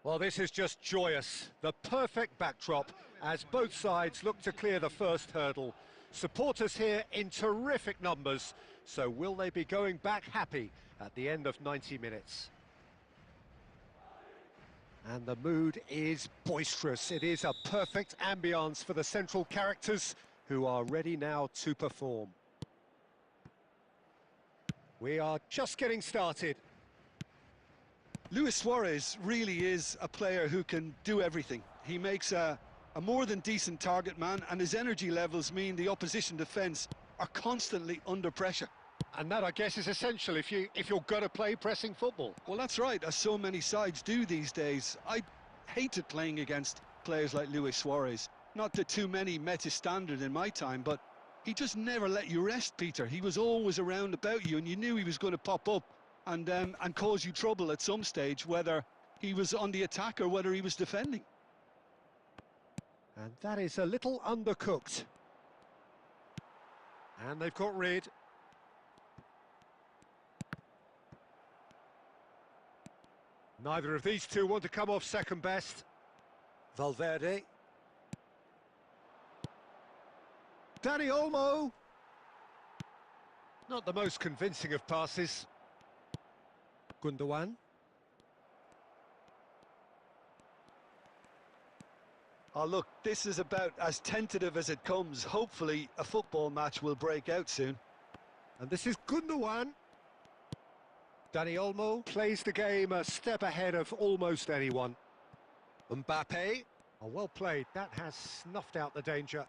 Well, this is just joyous. The perfect backdrop as both sides look to clear the first hurdle. Supporters here in terrific numbers, so will they be going back happy at the end of 90 minutes? And the mood is boisterous. It is a perfect ambience for the central characters who are ready now to perform. We are just getting started. Luis Suarez really is a player who can do everything. He makes a more than decent target man, and his energy levels mean the opposition defence are constantly under pressure. And that, I guess, is essential if you're going to play pressing football. Well, that's right, as so many sides do these days. I hated playing against players like Luis Suarez. Not that too many met his standard in my time, but he just never let you rest, Peter. He was always around about you, and you knew he was going to pop up and cause you trouble at some stage, whether he was on the attack or whether he was defending. And that is a little undercooked. And they've got rid. Neither of these two want to come off second best. Valverde. Dani Olmo. Not the most convincing of passes. Gundogan. Oh, look, this is about as tentative as it comes. Hopefully, a football match will break out soon. And this is Gundogan. Dani Olmo plays the game a step ahead of almost anyone. Mbappe. Oh, well played. That has snuffed out the danger.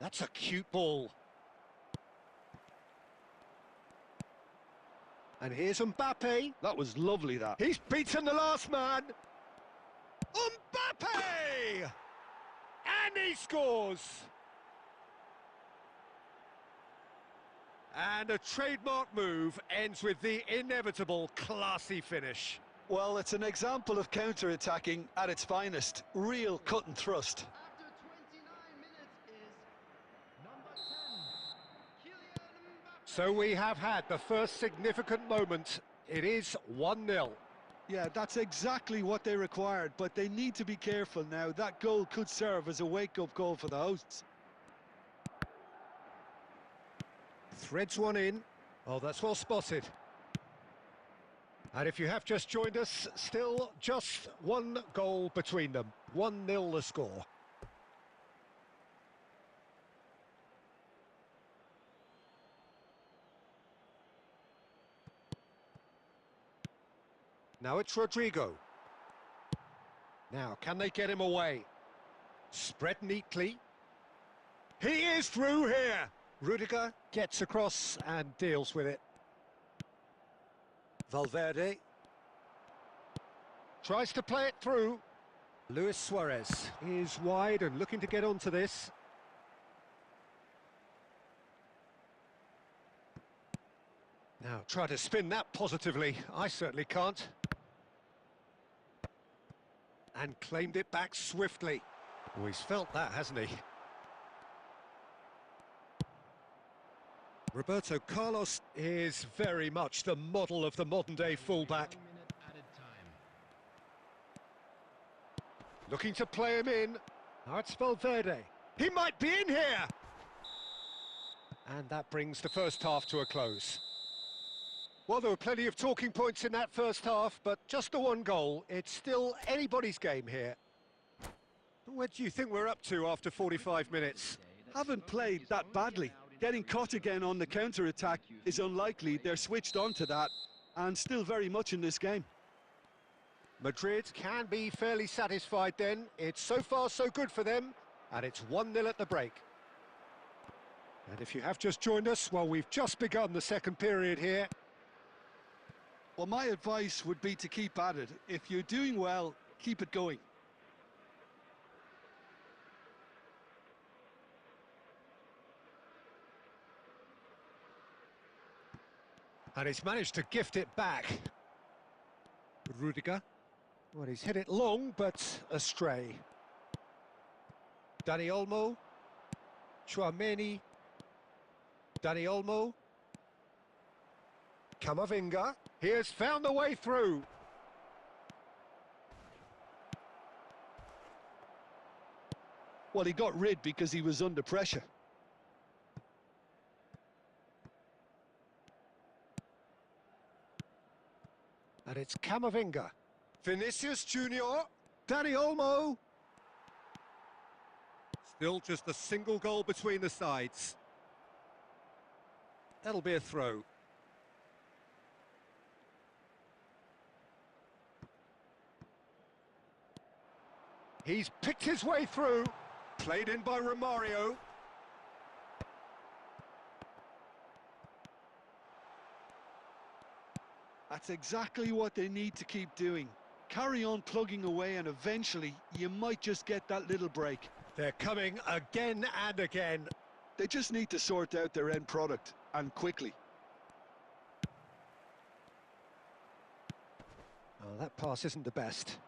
That's a cute ball. And here's Mbappe. That was lovely, that. He's beaten the last man. Mbappe! And he scores! And a trademark move ends with the inevitable classy finish. Well, it's an example of counter-attacking at its finest. Real cut and thrust. So we have had the first significant moment. It is 1-0. Yeah, that's exactly what they required, but they need to be careful now. That goal could serve as a wake-up call for the hosts. Threads one in. Oh, that's well spotted. And if you have just joined us, still just one goal between them. 1-0 the score. Now it's Rodrigo. Now, can they get him away? Spread neatly. He is through here! Rudiger gets across and deals with it. Valverde. Tries to play it through. Luis Suarez is wide and looking to get onto this. Now, try to spin that positively. I certainly can't. And claimed it back swiftly. Oh, he's felt that, hasn't he? Roberto Carlos is very much the model of the modern-day fullback. Looking to play him in. Now it's Valverde. He might be in here! And that brings the first half to a close. Well, there were plenty of talking points in that first half, but just the one goal. It's still anybody's game here. What do you think we're up to after 45 minutes? Haven't played that badly. Getting caught again on the counter-attack is unlikely. They're switched on to that, and still very much in this game. Madrid can be fairly satisfied then. It's so far so good for them, and it's 1-0 at the break. And if you have just joined us, well, we've just begun the second period here. Well, my advice would be to keep at it. If you're doing well, keep it going. And he's managed to gift it back. Rudiger. Well, he's hit it long, but astray. Dani Olmo. Chouameni, Dani Olmo, Camavinga. He has found the way through. Well, he got rid because he was under pressure. And it's Camavinga. Vinicius Junior. Dani Olmo. Still just a single goal between the sides. That'll be a throw. He's picked his way through. Played in by Romario. That's exactly what they need to keep doing. Carry on plugging away and eventually you might just get that little break. They're coming again and again. They just need to sort out their end product, and quickly. Oh, that pass isn't the best.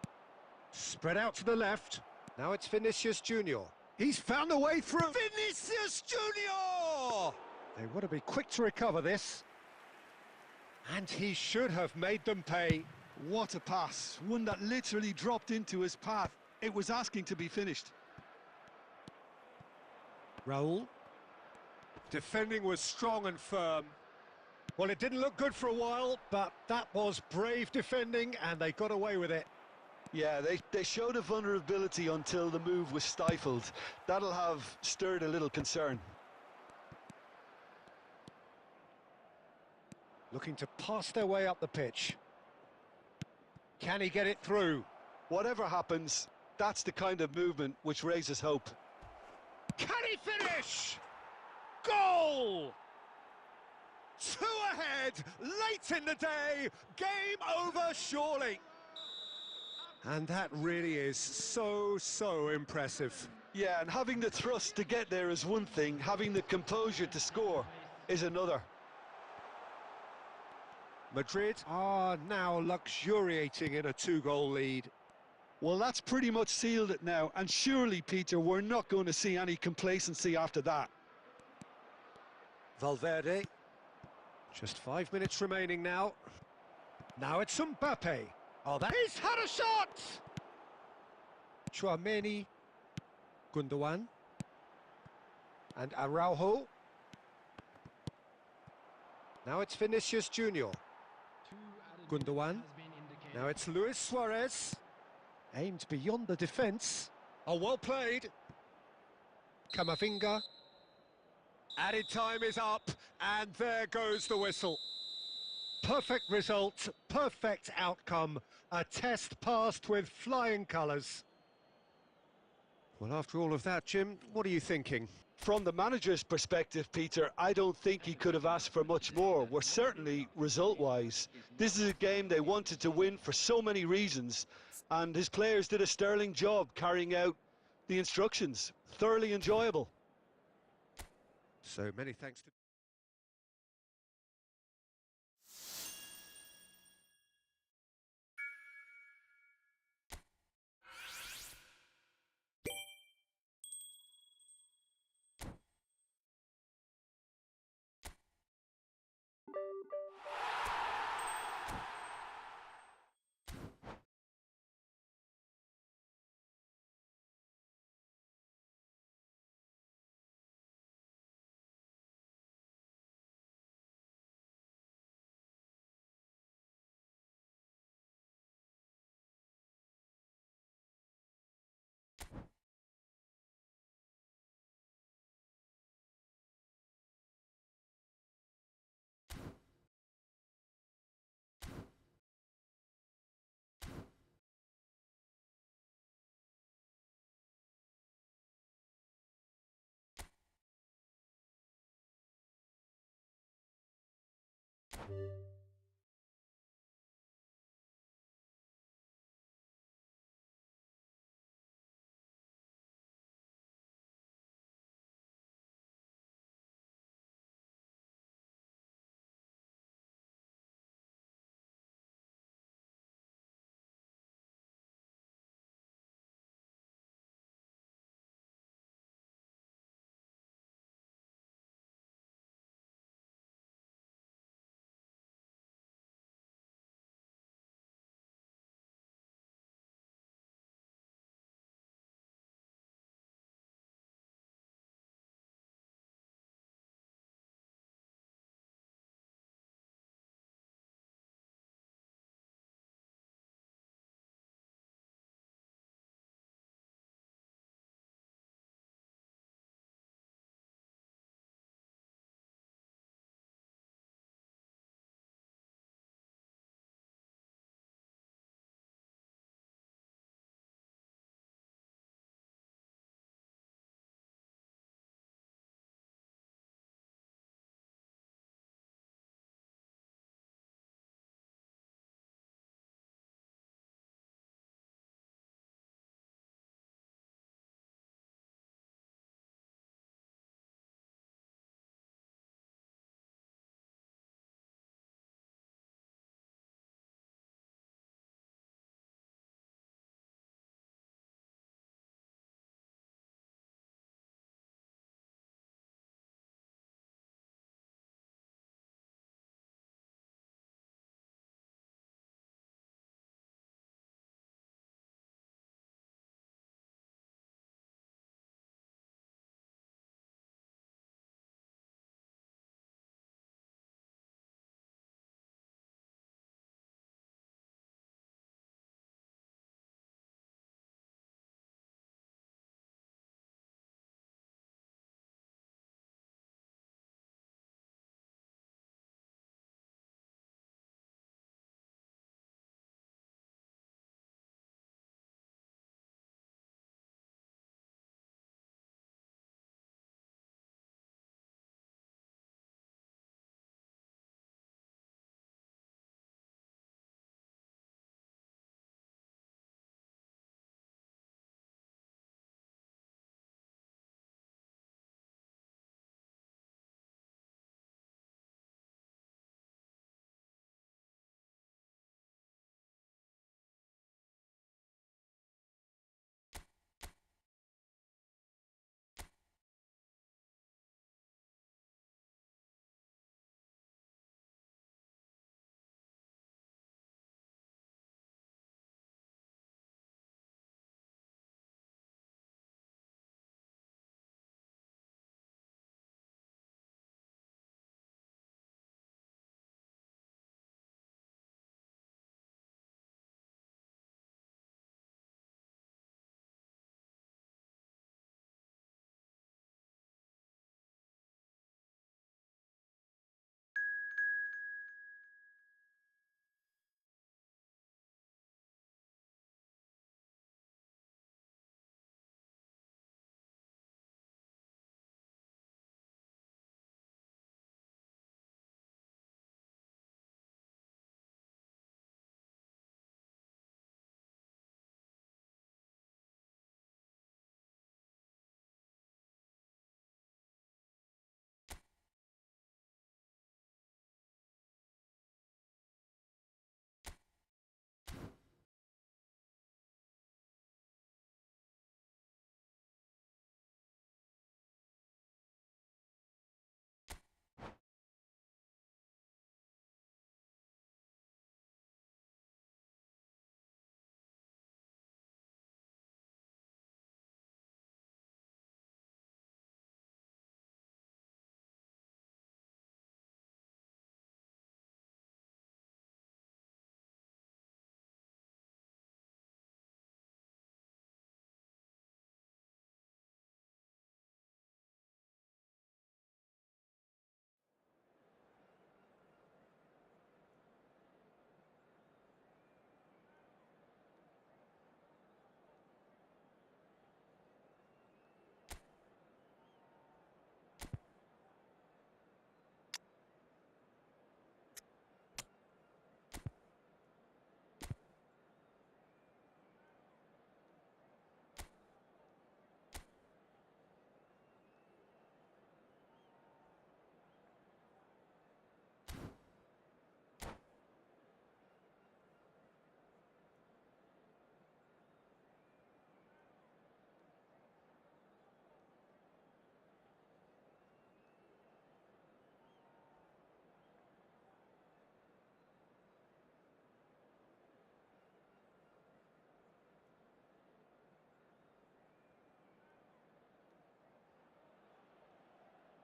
Spread out to the left. Now it's Vinicius Junior. He's found a way through. Vinicius Junior! They want to be quick to recover this. And he should have made them pay. What a pass. One that literally dropped into his path. It was asking to be finished. Raul. Defending was strong and firm. Well, it didn't look good for a while, but that was brave defending and they got away with it. Yeah, they showed a vulnerability until the move was stifled. That'll have stirred a little concern. Looking to pass their way up the pitch. Can he get it through? Whatever happens, that's the kind of movement which raises hope. Can he finish? Goal! 2 ahead, late in the day, game over surely. And that really is so impressive. Yeah, and having the thrust to get there is one thing, having the composure to score is another. Madrid are now luxuriating in a 2-goal lead. Well, that's pretty much sealed it now, and surely, Peter, we're not going to see any complacency after that. Valverde. Just 5 minutes remaining now. Now it's Mbappe. Oh, he's had a shot! Chouameni. Gundogan. And Araujo. Now it's Vinicius Junior. Gundogan. Now it's Luis Suarez. Aimed beyond the defence. Oh, well played. Camavinga. Added time is up, and there goes the whistle. Perfect result, perfect outcome. A test passed with flying colours. Well, after all of that, Jim, what are you thinking? From the manager's perspective, Peter, I don't think he could have asked for much more. We're certainly result-wise. This is a game they wanted to win for so many reasons, and his players did a sterling job carrying out the instructions. Thoroughly enjoyable. So many thanks to...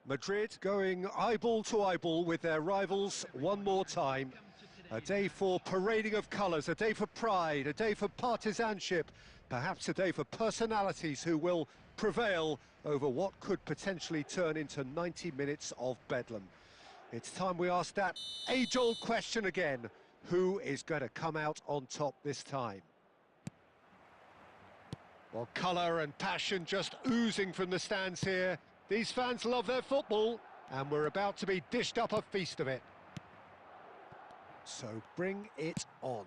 Madrid going eyeball to eyeball with their rivals one more time. A day for parading of colours, a day for pride, a day for partisanship, perhaps a day for personalities who will prevail over what could potentially turn into 90 minutes of bedlam. It's time we ask that age-old question again. Who is going to come out on top this time? Well, colour and passion just oozing from the stands here. These fans love their football, and we're about to be dished up a feast of it. So bring it on.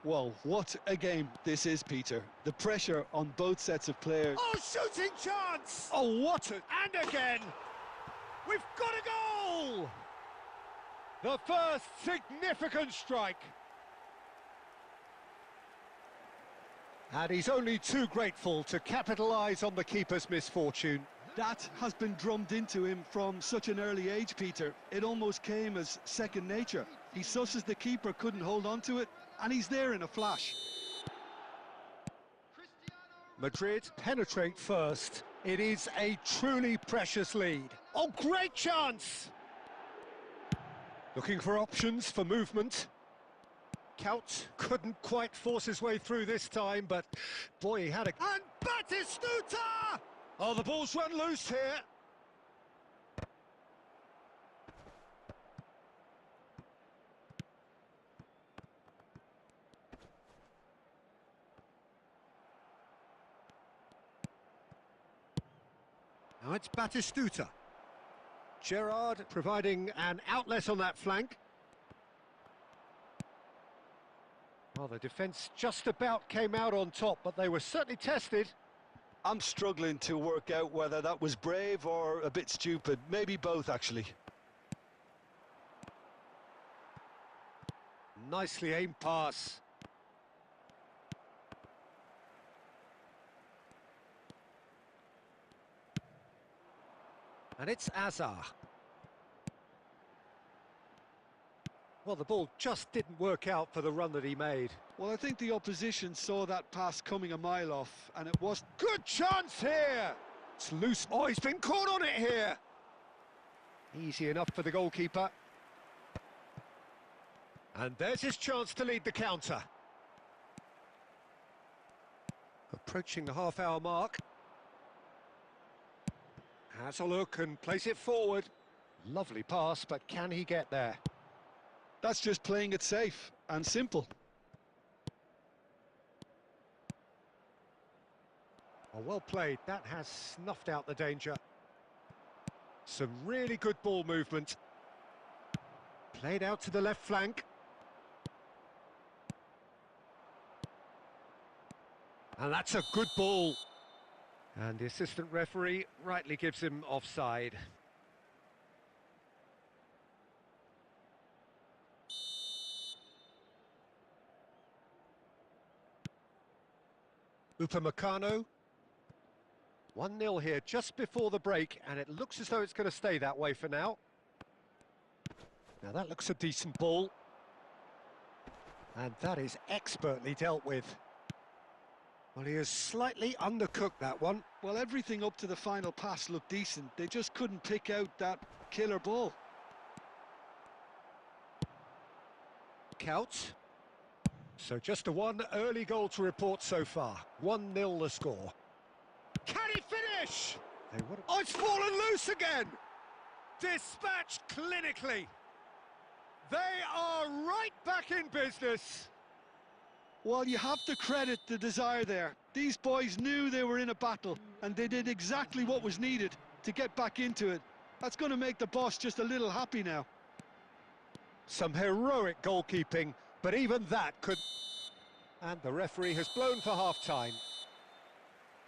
Well, what a game this is, Peter. The pressure on both sets of players. Oh, shooting chance! Oh, what a... And again! We've got a goal! The first significant strike. And he's only too grateful to capitalise on the keeper's misfortune. That has been drummed into him from such an early age, Peter. It almost came as second nature. He susses the keeper, couldn't hold on to it, and he's there in a flash. Madrid penetrate first. It is a truly precious lead. Oh, great chance! Looking for options for movement. Count couldn't quite force his way through this time, but boy, he had a... And Batistuta! Oh, the ball's run loose here. Now it's Batistuta. Gerrard providing an outlet on that flank. Well, the defence just about came out on top, but they were certainly tested. I'm struggling to work out whether that was brave or a bit stupid. Maybe both, actually. Nicely aimed pass. And it's Azar. Well, the ball just didn't work out for the run that he made. Well, I think the opposition saw that pass coming a mile off, and it was... Good chance here! It's loose. Oh, he's been caught on it here! Easy enough for the goalkeeper. And there's his chance to lead the counter. Approaching the half-hour mark. Has a look and plays it forward. Lovely pass, but can he get there? That's just playing it safe and simple. Oh, well played. That has snuffed out the danger. Some really good ball movement. Played out to the left flank. And that's a good ball. And the assistant referee rightly gives him offside. Upamecano. 1-0 here just before the break, and it looks as though it's going to stay that way for now. Now that looks a decent ball. And that is expertly dealt with. Well, he has slightly undercooked that one. Well, everything up to the final pass looked decent. They just couldn't pick out that killer ball. Count. So just the one early goal to report so far. 1-0 the score. Can he finish? Oh, it's fallen loose again! Dispatched clinically. They are right back in business. Well, you have to credit the desire there. These boys knew they were in a battle, and they did exactly what was needed to get back into it. That's going to make the boss just a little happy now. Some heroic goalkeeping, but even that could... And the referee has blown for half-time.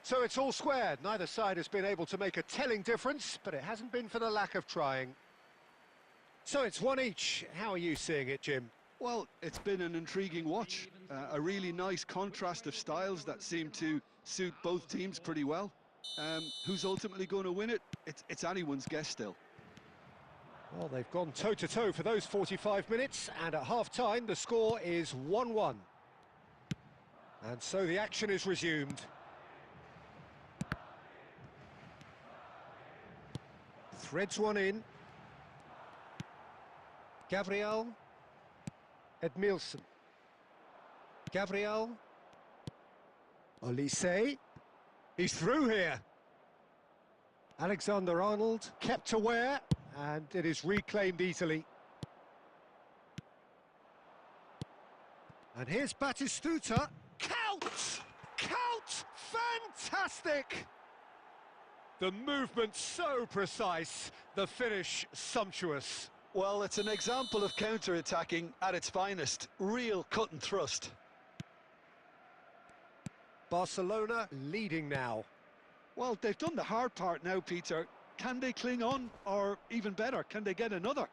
So it's all squared. Neither side has been able to make a telling difference, but it hasn't been for the lack of trying. So it's one each. How are you seeing it, Jim? Well, it's been an intriguing watch. A really nice contrast of styles that seem to suit both teams pretty well. Who's ultimately going to win it? It's anyone's guess still. Well, they've gone toe-to-toe for those 45 minutes, and at half-time the score is 1-1. And so the action is resumed. Threads one in. Gabriel. Edmilson. Gabriel. Olise. He's through here. Alexander-Arnold kept aware, and it is reclaimed easily. And here's Batistuta. Count! Count! Fantastic! The movement so precise, the finish sumptuous. Well, it's an example of counter-attacking at its finest. Real cut and thrust. Barcelona leading now. Well, they've done the hard part now, Peter. Can they cling on, or even better, can they get another?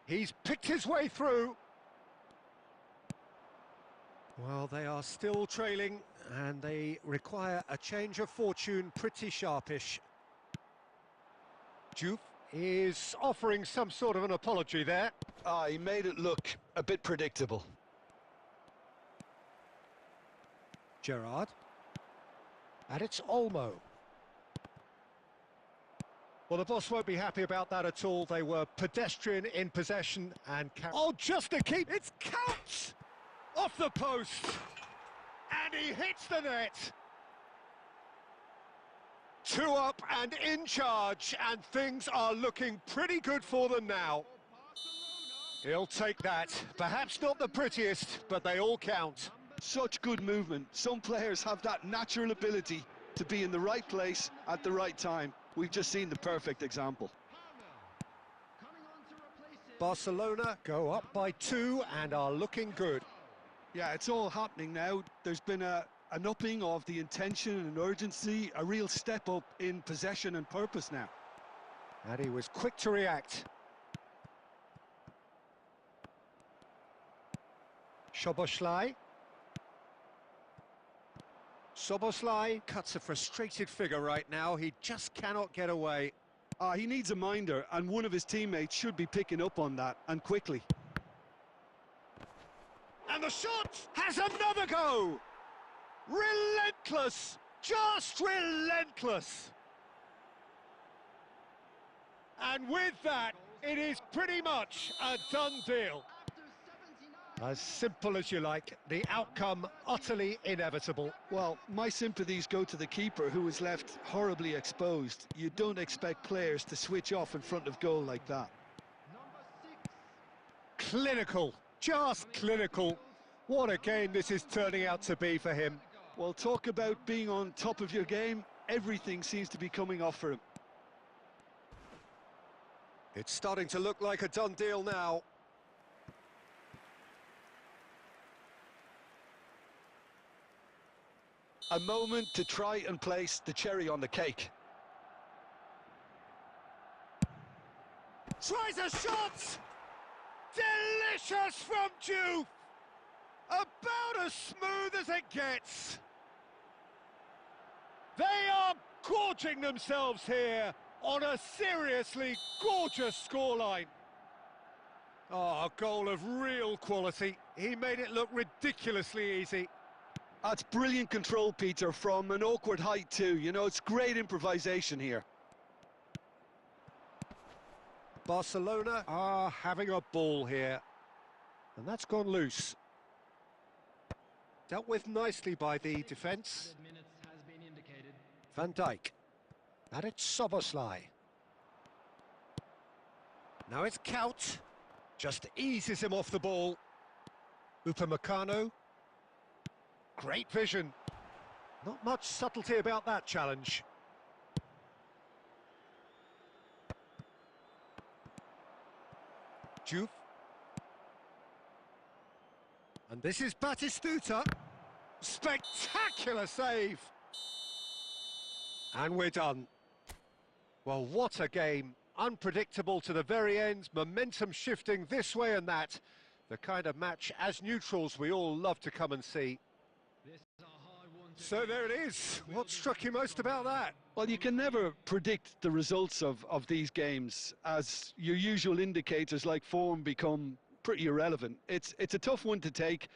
He's picked his way through. Well, they are still trailing, and they require a change of fortune pretty sharpish. Juve is offering some sort of an apology there. He made it look a bit predictable. Gerrard. And it's Olmo. Well, the boss won't be happy about that at all. They were pedestrian in possession and... Oh, just a keep! It's Counts! Off the post! And he hits the net! 2 up and in charge, and things are looking pretty good for them now. He'll take that. Perhaps not the prettiest, but they all count. Such good movement. Some players have that natural ability to be in the right place at the right time. We've just seen the perfect example. Barcelona go up by 2 and are looking good. Yeah, it's all happening now. There's been an upping of the intention and urgency, a real step up in possession and purpose now. And he was quick to react. Szoboszlai. Szoboszlai cuts a frustrated figure right now. He just cannot get away. He needs a minder, and one of his teammates should be picking up on that, and quickly. And the shot has another go! Relentless! Just relentless! And with that, it is pretty much a done deal. As simple as you like, the outcome utterly inevitable. Well, my sympathies go to the keeper, who was left horribly exposed. You don't expect players to switch off in front of goal like that. Clinical, just clinical. What a game this is turning out to be for him. Well, talk about being on top of your game. Everything seems to be coming off for him. It's starting to look like a done deal now. A moment to try and place the cherry on the cake. Tries a shot! Delicious from Juve! About as smooth as it gets. They are gorging themselves here on a seriously gorgeous scoreline. Oh, a goal of real quality. He made it look ridiculously easy. That's brilliant control, Peter, from an awkward height too. You know, it's great improvisation here. Barcelona are having a ball here. And that's gone loose. Dealt with nicely by the defence. Van Dijk. And it's Szoboszlai. Now it's Kaut. Just eases him off the ball. Upamecano. Great vision. Not much subtlety about that challenge. Juve. And this is Batistuta. Spectacular save. And we're done. Well, what a game. Unpredictable to the very end. Momentum shifting this way and that. The kind of match, as neutrals, we all love to come and see. So there it is. What struck you most about that? Well, you can never predict the results of these games, as your usual indicators like form become pretty irrelevant. It's a tough one to take,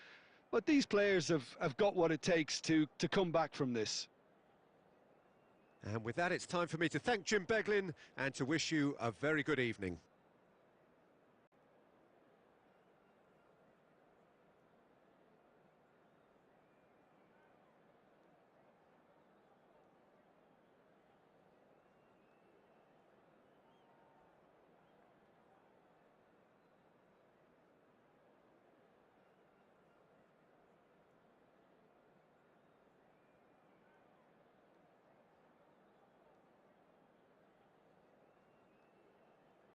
but these players have got what it takes to come back from this. And with that, it's time for me to thank Jim Beglin and to wish you a very good evening.